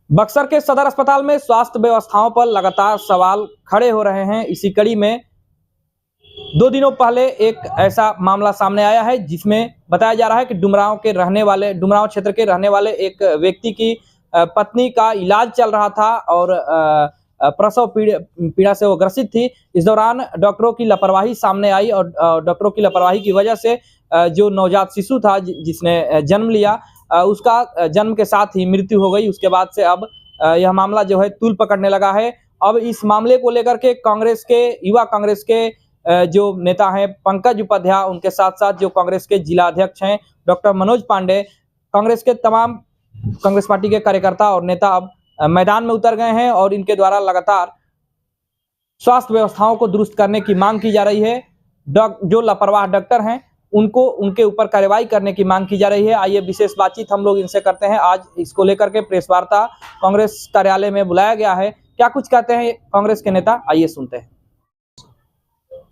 बक्सर के सदर अस्पताल में स्वास्थ्य व्यवस्थाओं पर लगातार सवाल खड़े हो रहे हैं। इसी कड़ी में 2 दिनों पहले एक ऐसा मामला सामने आया है जिसमें बताया जा रहा है कि डुमरांव क्षेत्र के रहने वाले एक व्यक्ति की पत्नी का इलाज चल रहा था और प्रसव पीड़ा से वो ग्रसित थी। इस दौरान डॉक्टरों की लापरवाही सामने आई और डॉक्टरों की लापरवाही की वजह से जो नवजात शिशु था जिसने जन्म लिया उसका जन्म के साथ ही मृत्यु हो गई। उसके बाद से अब यह मामला जो है तूल पकड़ने लगा है। अब इस मामले को लेकर के युवा कांग्रेस के जो नेता हैं पंकज उपाध्याय, उनके साथ साथ जो कांग्रेस के जिला अध्यक्ष हैं डॉक्टर मनोज पांडे, कांग्रेस के तमाम कांग्रेस पार्टी के कार्यकर्ता और नेता अब मैदान में उतर गए हैं और इनके द्वारा लगातार स्वास्थ्य व्यवस्थाओं को दुरुस्त करने की मांग की जा रही है। जो लापरवाह डॉक्टर हैं उनके ऊपर कार्रवाई करने की मांग की जा रही है। आइए विशेष बातचीत हम लोग इनसे करते हैं। आज इसको लेकर के प्रेस वार्ता कांग्रेस कार्यालय में बुलाया गया है। क्या कुछ कहते हैं कांग्रेस के नेता, आइए सुनते हैं।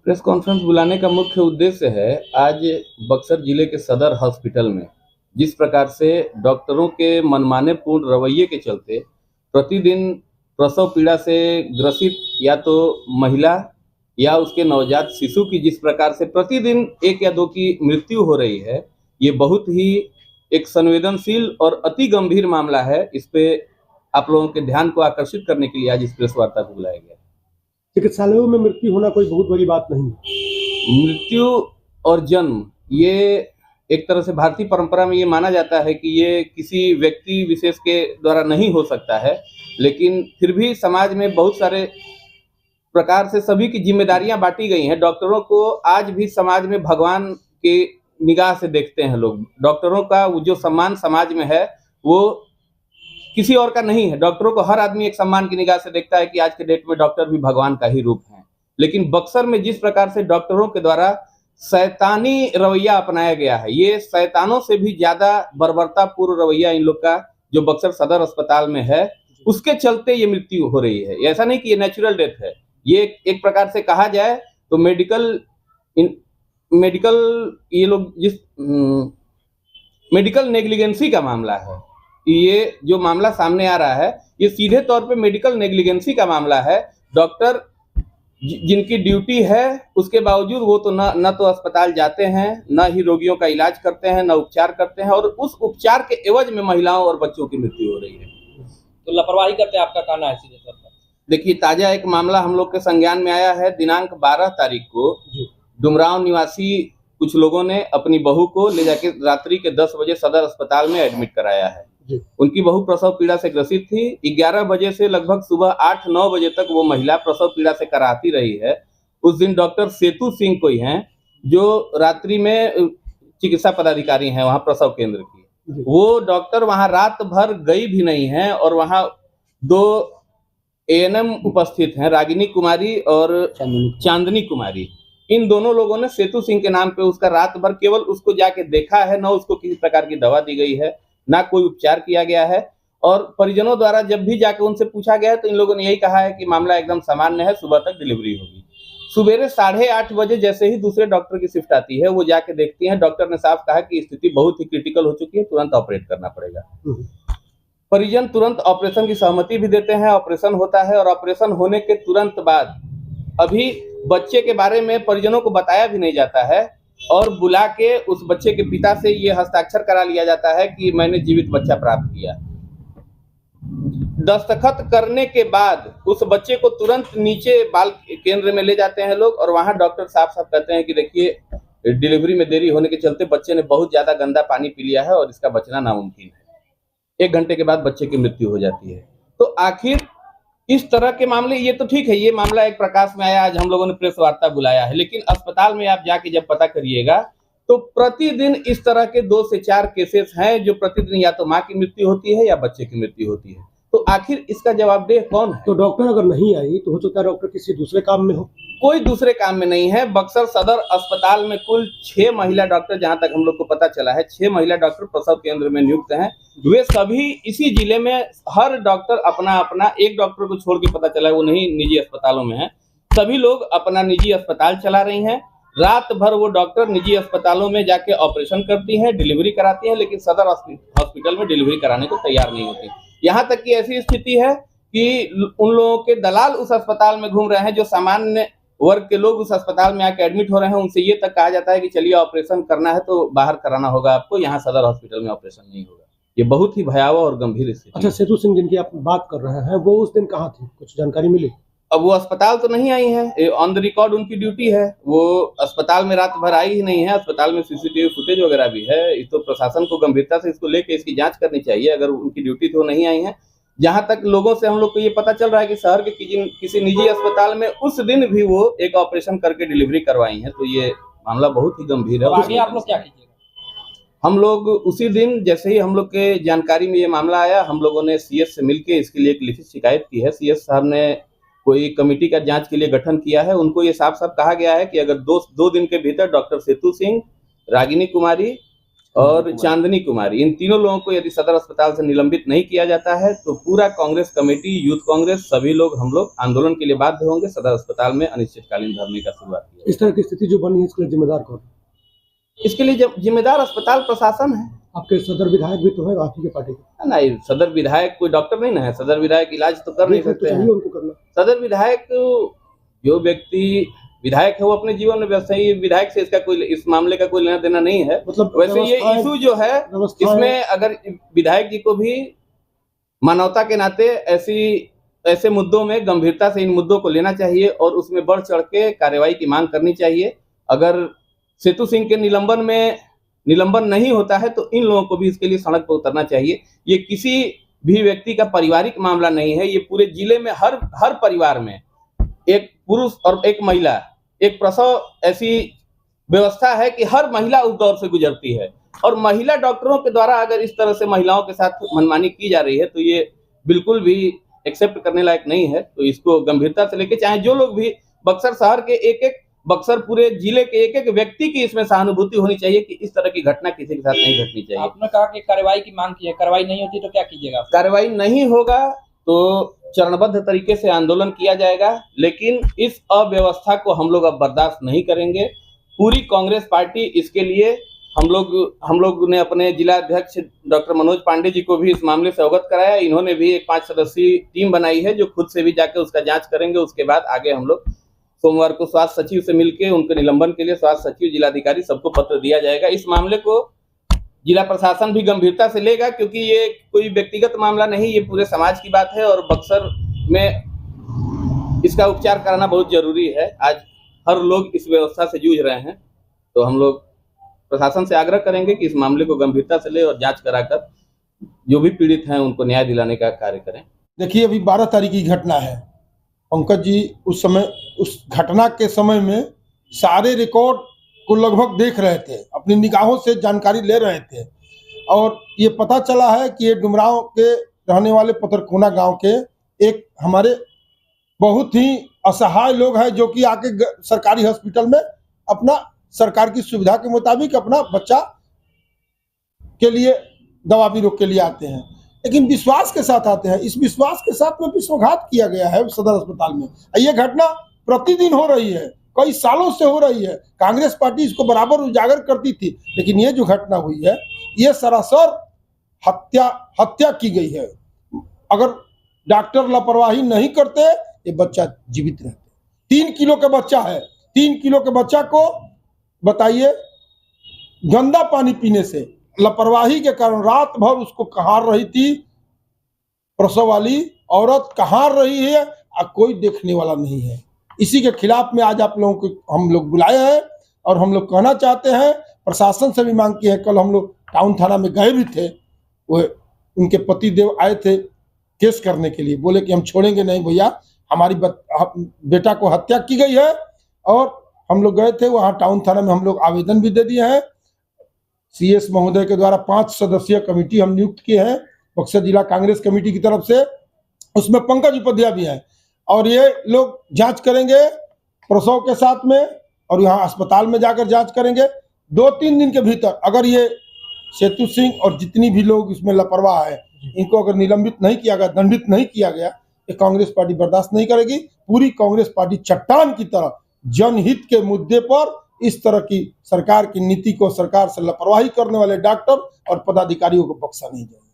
प्रेस कॉन्फ्रेंस बुलाने का मुख्य उद्देश्य है, आज बक्सर जिले के सदर हॉस्पिटल में जिस प्रकार से डॉक्टरों के मनमाने पूर्ण रवैये के चलते प्रतिदिन प्रसव पीड़ा से ग्रसित या तो महिला या उसके नवजात शिशु की जिस प्रकार से प्रतिदिन 1 या 2 की मृत्यु हो रही है, ये बहुत ही एक संवेदनशील और अति गंभीर मामला है। इस पे आप लोगों के ध्यान को आकर्षित करने के लिए आज इस प्रेस वार्ता को बुलाया गया है। चिकित्सालयों में मृत्यु होना कोई बहुत बड़ी बात नहीं है। मृत्यु और जन्म ये एक तरह से भारतीय परंपरा में ये माना जाता है कि ये किसी व्यक्ति विशेष के द्वारा नहीं हो सकता है, लेकिन फिर भी समाज में बहुत सारे प्रकार से सभी की जिम्मेदारियां बांटी गई हैं। डॉक्टरों को आज भी समाज में भगवान के निगाह से देखते हैं लोग। डॉक्टरों का वो जो सम्मान समाज में है वो किसी और का नहीं है। डॉक्टरों को हर आदमी एक सम्मान की निगाह से देखता है कि आज के डेट में डॉक्टर भी भगवान का ही रूप है। लेकिन बक्सर में जिस प्रकार से डॉक्टरों के द्वारा शैतानी रवैया अपनाया गया है, ये शैतानों से भी ज्यादा बर्बरतापूर्ण रवैया इन लोग का जो बक्सर सदर अस्पताल में है, उसके चलते ये मृत्यु हो रही है। ऐसा नहीं कि ये नेचुरल डेथ है, ये एक प्रकार से कहा जाए तो मेडिकल नेग्लिजेंसी का मामला है। ये जो मामला सामने आ रहा है ये सीधे तौर पे मेडिकल नेग्लिजेंसी का मामला है। डॉक्टर जिनकी ड्यूटी है उसके बावजूद वो तो न तो अस्पताल जाते हैं, न ही रोगियों का इलाज करते हैं, न उपचार करते हैं, और उस उपचार के एवज में महिलाओं और बच्चों की मृत्यु हो रही है। तो लापरवाही करते हैं, आपका कहना है सीधे तौर पर? देखिए, ताजा एक मामला हम लोग के संज्ञान में आया है। दिनांक 12 तारीख को डुमरांव निवासी कुछ लोगों ने अपनी बहू को ले जाके रात्रि के 10 बजे सदर अस्पताल में एडमिट कराया है। उनकी बहू प्रसव पीड़ा से ग्रसित थी। 11 बजे से लगभग सुबह 8-9 बजे तक वो महिला प्रसव पीड़ा से कराती रही है। उस दिन डॉक्टर सेतु सिंह कोई हैं जो रात्रि में चिकित्सा पदाधिकारी हैं वहाँ प्रसव केंद्र की, वो डॉक्टर वहाँ रात भर गई भी नहीं है और वहाँ 2 ANM उपस्थित हैं, रागिनी कुमारी और चांदनी कुमारी। इन दोनों लोगों ने सेतु सिंह के नाम पे उसका रात भर केवल उसको जाके देखा है, न उसको किसी प्रकार की दवा दी गई है, ना कोई उपचार किया गया है। और परिजनों द्वारा जब भी जाके उनसे पूछा गया है तो इन लोगों ने यही कहा है कि मामला एकदम सामान्य है, सुबह तक डिलीवरी होगी। सुबेरे 8:30 बजे जैसे ही दूसरे डॉक्टर की शिफ्ट आती है, वो जाके देखती हैं, डॉक्टर ने साफ कहा कि स्थिति बहुत ही क्रिटिकल हो चुकी है, तुरंत ऑपरेट करना पड़ेगा। परिजन तुरंत ऑपरेशन की सहमति भी देते हैं, ऑपरेशन होता है और ऑपरेशन होने के तुरंत बाद अभी बच्चे के बारे में परिजनों को बताया भी नहीं जाता है और बुला के उस बच्चे के पिता से ये हस्ताक्षर करा लिया जाता है कि मैंने जीवित बच्चा प्राप्त किया। दस्तखत करने के बाद उस बच्चे को तुरंत नीचे बाल केंद्र में ले जाते हैं लोग और वहां डॉक्टर साफ साफ कहते हैं कि देखिए डिलीवरी में देरी होने के चलते बच्चे ने बहुत ज्यादा गंदा पानी पी लिया है और इसका बचना नामुमकिन है। 1 घंटे के बाद बच्चे की मृत्यु हो जाती है। तो आखिर इस तरह के मामले, ये तो ठीक है, ये मामला एक प्रकाश में आया, आज हम लोगों ने प्रेस वार्ता बुलाया है, लेकिन अस्पताल में आप जाके जब पता करिएगा तो प्रतिदिन इस तरह के 2 से 4 केसेस हैं जो प्रतिदिन या तो माँ की मृत्यु होती है या बच्चे की मृत्यु होती है। तो आखिर इसका जवाबदेह कौन है? तो डॉक्टर अगर नहीं आई तो हो सकता है डॉक्टर किसी दूसरे काम में हो। कोई दूसरे काम में नहीं है। बक्सर सदर अस्पताल में कुल 6 महिला डॉक्टर, जहां तक हम लोग को पता चला है, 6 महिला डॉक्टर प्रसव केंद्र में नियुक्त हैं। वे सभी इसी जिले में, हर डॉक्टर अपना अपना, एक डॉक्टर को छोड़ के पता चला है वो नहीं निजी अस्पतालों में है, सभी लोग अपना निजी अस्पताल चला रही हैं। रात भर वो डॉक्टर निजी अस्पतालों में जाके ऑपरेशन करती हैं, डिलीवरी कराती हैं, लेकिन सदर हॉस्पिटल में डिलीवरी कराने को तैयार नहीं होती। यहाँ तक कि ऐसी स्थिति है कि उन लोगों के दलाल उस अस्पताल में घूम रहे हैं, जो सामान्य वर्ग के लोग उस अस्पताल में आके एडमिट हो रहे हैं, उनसे ये तक कहा जाता है कि चलिए ऑपरेशन करना है तो बाहर कराना होगा आपको, यहाँ सदर हॉस्पिटल में ऑपरेशन नहीं होगा। ये बहुत ही भयावह और गंभीर स्थिति। अच्छा, सेतु सिंह जिनकी आप बात कर रहे हैं, वो उस दिन कहाँ थी, कुछ जानकारी मिली? अब वो अस्पताल तो नहीं आई है, ऑन द रिकॉर्ड उनकी ड्यूटी है, वो अस्पताल में रात भर आई ही नहीं है। अस्पताल में सीसीटीवी फुटेज वगैरह भी है। ये तो प्रशासन को गंभीरता से इसको लेके इसकी जांच करनी चाहिए। अगर उनकी ड्यूटी तो नहीं आई है। जहां तक लोगों से हम लोग को ये पता चल रहा है कि शहर के किसी निजी अस्पताल में उस दिन भी वो एक ऑपरेशन करके डिलीवरी करवाई है, तो ये मामला बहुत ही गंभीर है। आगे आप लोग क्या कीजिएगा? हम लोग उसी दिन जैसे ही हम लोग के जानकारी में ये मामला आया, हम लोगों ने सीएस से मिलके इसके लिए एक लिखित शिकायत की है। सीएस साहब ने कोई कमेटी का जांच के लिए गठन किया है। उनको ये साफ साफ कहा गया है कि अगर दो दिन के भीतर डॉक्टर सेतु सिंह, रागिनी कुमारी और चांदनी कुमारी, इन तीनों लोगों को यदि सदर अस्पताल से निलंबित नहीं किया जाता है तो पूरा कांग्रेस कमेटी, यूथ कांग्रेस, सभी लोग हम लोग आंदोलन के लिए बाध्य होंगे। सदर अस्पताल में अनिश्चितकालीन धरने का शुरुआत किया। इस तरह की स्थिति जो बनी है, इसके लिए जिम्मेदार कौन? इसके लिए जिम्मेदार अस्पताल प्रशासन है। आपके सदर विधायक भी तो है आप ही के पार्टी के? नहीं, सदर विधायक कोई डॉक्टर नहीं ना है। सदर विधायक इलाज तो कर नहीं सकते हैं। उनको करना। सदर विधायक, जो व्यक्ति विधायक है वो अपने जीवन में व्यस्त है। ये विधायक से इसका कोई, इस मामले का कोई लेना देना नहीं है। मतलब वैसे ये इशू जो है, इसमें अगर विधायक जी को भी मानवता के नाते ऐसे मुद्दों में गंभीरता से इन मुद्दों को लेना चाहिए और उसमें बढ़ चढ़ के कार्रवाई की मांग करनी चाहिए। अगर सेतु सिंह के निलंबन नहीं होता है तो इन लोगों को भी इसके लिए सड़क पर उतरना चाहिए। ये किसी भी व्यक्ति का पारिवारिक मामला नहीं है। ये पूरे जिले में हर परिवार में एक पुरुष और एक महिला, एक प्रसव ऐसी व्यवस्था है कि हर महिला उस दौर से गुजरती है, और महिला डॉक्टरों के द्वारा अगर इस तरह से महिलाओं के साथ मनमानी की जा रही है तो ये बिल्कुल भी एक्सेप्ट करने लायक नहीं है। तो इसको गंभीरता से लेके, चाहे जो लोग भी, बक्सर शहर के बक्सर पूरे जिले के एक व्यक्ति की इसमें सहानुभूति होनी चाहिए कि इस तरह की घटना किसी के साथ नहीं घटनी चाहिए। आपने कहा कि कार्रवाई की मांग की है, कार्रवाई नहीं होती तो क्या कीजिएगा? कार्रवाई नहीं होगा तो चरणबद्ध तरीके से आंदोलन किया जाएगा, लेकिन इस अव्यवस्था को हम लोग अब बर्दाश्त नहीं करेंगे। पूरी कांग्रेस पार्टी इसके लिए, हम लोग ने अपने जिला अध्यक्ष डॉक्टर मनोज पांडे जी को भी इस मामले से अवगत कराया। इन्होंने भी एक 5 सदस्यीय टीम बनाई है जो खुद से भी जाकर उसका जांच करेंगे। उसके बाद आगे हम लोग सोमवार को स्वास्थ्य सचिव से मिलकर उनके निलंबन के लिए स्वास्थ्य सचिव, जिलाधिकारी सबको पत्र दिया जाएगा। इस मामले को जिला प्रशासन भी गंभीरता से लेगा, क्योंकि ये कोई व्यक्तिगत मामला नहीं, ये पूरे समाज की बात है और बक्सर में इसका उपचार कराना बहुत जरूरी है। आज हर लोग इस व्यवस्था से जूझ रहे हैं, तो हम लोग प्रशासन से आग्रह करेंगे कि इस मामले को गंभीरता से ले और जांच कराकर जो भी पीड़ित हैं उनको न्याय दिलाने का कार्य करें। देखिए, अभी 12 तारीख की घटना है। पंकज जी उस समय, उस घटना के समय में सारे रिकॉर्ड को लगभग देख रहे थे, अपनी निगाहों से जानकारी ले रहे थे, और ये पता चला है कि ये डुमरांव के रहने वाले पतरकोना गांव के एक हमारे बहुत ही असहाय लोग हैं, जो कि आके सरकारी हॉस्पिटल में अपना सरकार की सुविधा के मुताबिक अपना बच्चा के लिए दवा बीरो के लिए आते हैं, लेकिन विश्वास के साथ आते हैं। इस विश्वास के साथ में विश्वासघात किया गया है सदर अस्पताल में। ये घटना प्रतिदिन हो रही है, कई सालों से हो रही है। कांग्रेस पार्टी इसको बराबर उजागर करती थी, लेकिन ये जो घटना हुई है, ये सरासर हत्या की गई है। अगर डॉक्टर लापरवाही नहीं करते, ये बच्चा जीवित रहते। 3 किलो का बच्चा है, 3 किलो के बच्चा को बताइए, गंदा पानी पीने से, लापरवाही के कारण रात भर उसको कहार रही थी प्रसव वाली औरत, कहार रही है, और कोई देखने वाला नहीं है। इसी के खिलाफ में आज आप लोगों को हम लोग बुलाए हैं, और हम लोग कहना चाहते हैं, प्रशासन से भी मांग की है। कल हम लोग टाउन थाना में गए भी थे, वो उनके पति देव आए थे केस करने के लिए, बोले कि हम छोड़ेंगे नहीं भैया, हमारी बेटा को हत्या की गई है। और हम लोग गए थे वहाँ टाउन थाना में, हम लोग आवेदन भी दे दिए हैं। सीएस महोदय के द्वारा 5 सदस्यीय कमेटी हम नियुक्त किए हैं बक्सर जिला कांग्रेस कमेटी की तरफ से, उसमें पंकज उपाध्याय भी हैं, और ये लोग जांच करेंगे प्रसव के साथ में, और यहाँ अस्पताल में जाकर जांच करेंगे। 2-3 दिन के भीतर अगर ये सेतु सिंह और जितनी भी लोग इसमें लापरवाह है, इनको अगर निलंबित नहीं किया गया, दंडित नहीं किया गया, ये कांग्रेस पार्टी बर्दाश्त नहीं करेगी। पूरी कांग्रेस पार्टी चट्टान की तरह जनहित के मुद्दे पर इस तरह की सरकार की नीति को, सरकार से लापरवाही करने वाले डॉक्टर और पदाधिकारियों को बख्शा नहीं जाएगा।